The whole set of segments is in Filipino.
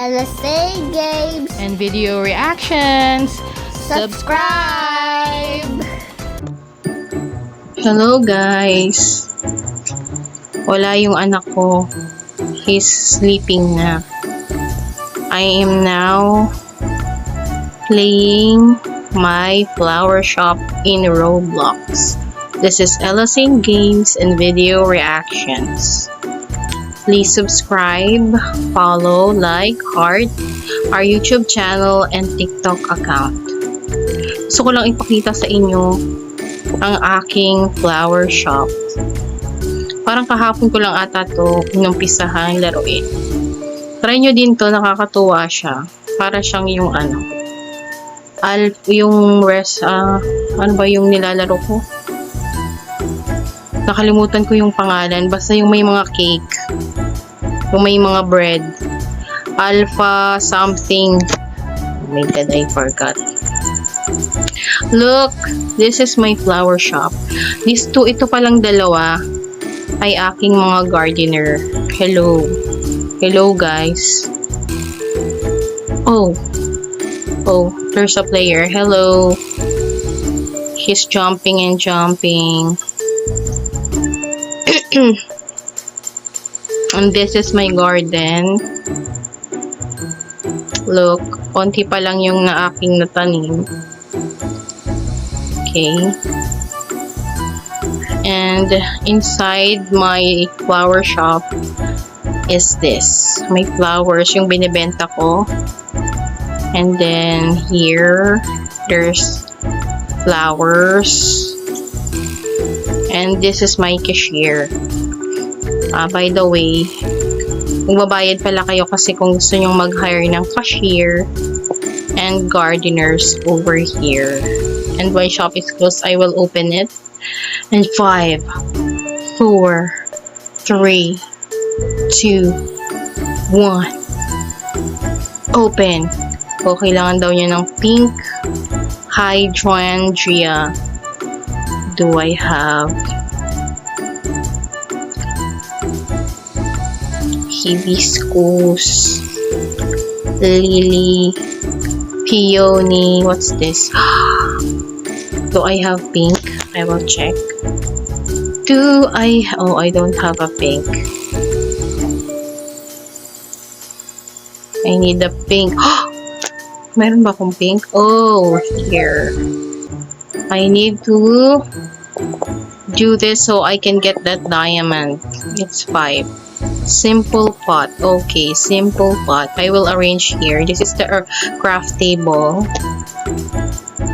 LSA Games and video reactions. Subscribe! Hello guys. Wala yung anak ko. He's sleeping na. I am now playing my flower shop in Roblox. This is LSA Games and video reactions. Please subscribe, follow, like, heart our YouTube channel and TikTok account. Gusto ko lang ipakita sa inyo ang aking flower shop. Parang kahapon ko lang ata to inumpisahan laruin. Try nyo din to, nakakatuwa siya. Para siyang yung ano ba yung nilalaro ko? Nakalimutan ko yung pangalan. Basta yung may mga cake. Yung may mga bread. Alpha something. Oh my god, I forgot. Look, this is my flower shop. Ito palang dalawa ay aking mga gardener. Hello. Hello guys. Oh, there's a player. Hello. He's jumping and jumping. And this is my garden. Look, konti pa lang yung na aking natanim. Okay. And inside my flower shop is this. My flowers, yung binibenta ko. And then here, there's flowers. And this is my cashier. By the way, magbabayad pala kayo kasi kung gusto nyong mag-hire ng cashier and gardeners over here. And my shop is closed, I will open it. And 5, 4, 3, 2, 1. Open. O, kailangan daw niya ng pink hydrangea. Do I have hibiscus, lily, peony? What's this? Do I have pink? I will check. I don't have a pink. I need a pink. Meron ba akong pink? Oh, here. I need to do this so I can get that diamond. It's 5. Simple pot. Okay, simple pot. I will arrange here. This is the craft table.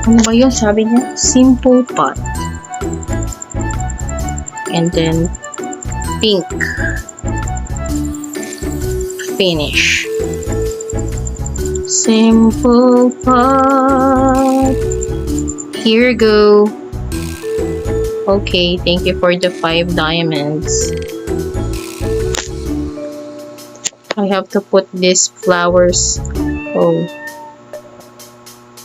Ano ba yun? Sabi niya? Simple pot. And then, pink. Finish. Simple pot. Here go. Okay, thank you for the 5 diamonds. I have to put these flowers. Oh,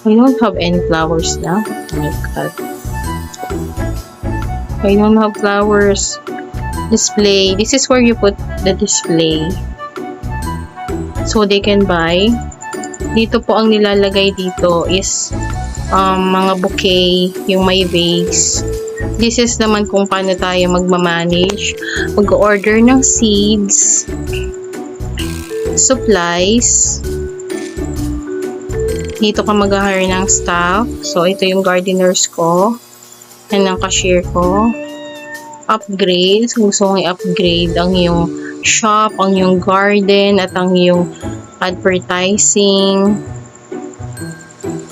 I don't have any flowers now. Oh my god. I don't have flowers. Display. This is where you put the display. So they can buy. Dito po ang nilalagay dito is mga bouquet, yung may vase. This is naman kung paano tayo magmamanage. Mag-order ng seeds. Supplies. Dito ka mag-hire ng staff. So, ito yung gardeners ko. And ang cashier ko. Upgrades. Kung gusto mong i-upgrade ang iyong shop, ang iyong garden, at ang iyong advertising.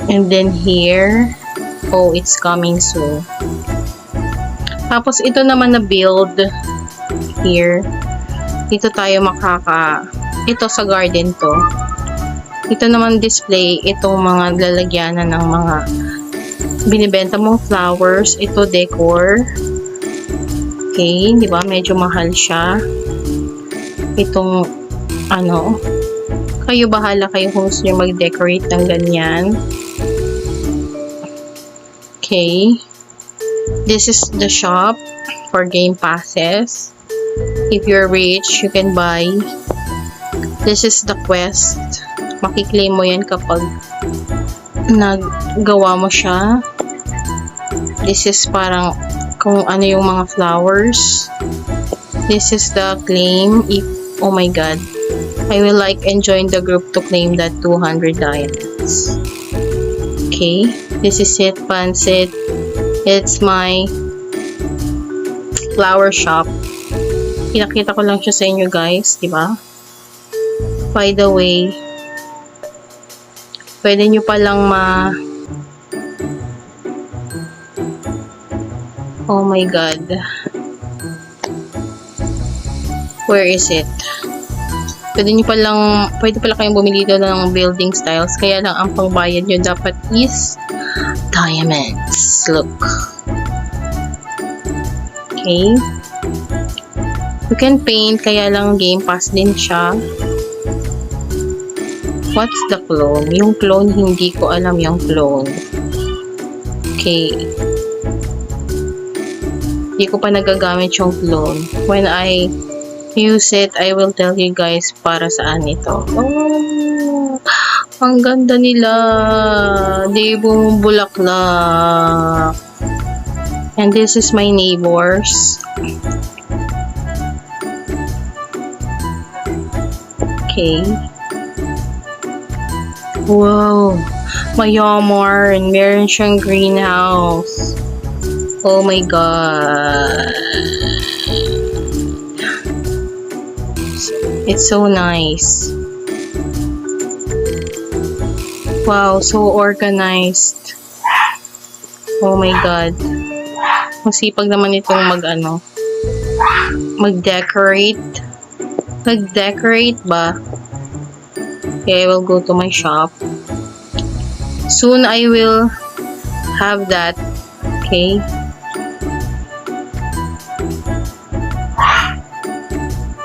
And then here. Oh, it's coming soon. Tapos, ito naman na build. Here. Dito tayo ito sa garden to. Ito naman display, itong mga lalagyanan ng mga binibenta mong flowers. Ito decor. Okay, di ba? Medyo mahal siya. Itong kayo bahala kayo kung gusto nyo mag-decorate ng ganyan. Okay. This is the shop for game passes. If you're rich, you can buy This is the quest. Makiklaim mo yan kapag naggawa mo siya. This is parang kung ano yung mga flowers. This is the claim. If, oh my god. I will like and join the group to claim that 200 diamonds. Okay. This is it, Pansit. It's my flower shop. Pinakita ko lang siya sa inyo guys, di ba? By the way, pwede nyo palang oh my god. Where is it? Pwede pala kayong bumili dito ng building styles. Kaya lang ang pangbayad nyo dapat is diamonds. Look. Okay. You can paint, kaya lang game pass din siya. What's the clone? Yung clone, hindi ko alam yung clone. Okay. Hindi ko pa nagagamit yung clone. When I use it, I will tell you guys para saan ito. Oh, ang ganda nila. Di bumubulaklak. And this is my neighbors. Okay. Wow. Mayaman. Meron siyang greenhouse. Oh my god. It's so nice. Wow, so organized. Oh my god. Masipag naman itong mag-decorate. Mag-decorate ba? Okay, I will go to my shop. Soon I will have that. Okay.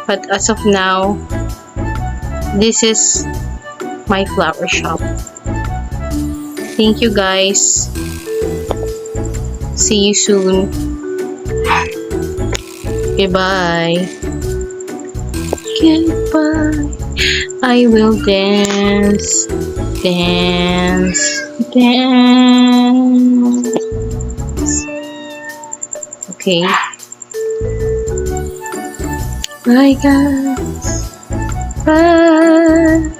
But as of now, this is my flower shop. Thank you guys. See you soon. Goodbye. Goodbye. I will dance. Dance. Dance. Okay. Bye guys. Bye.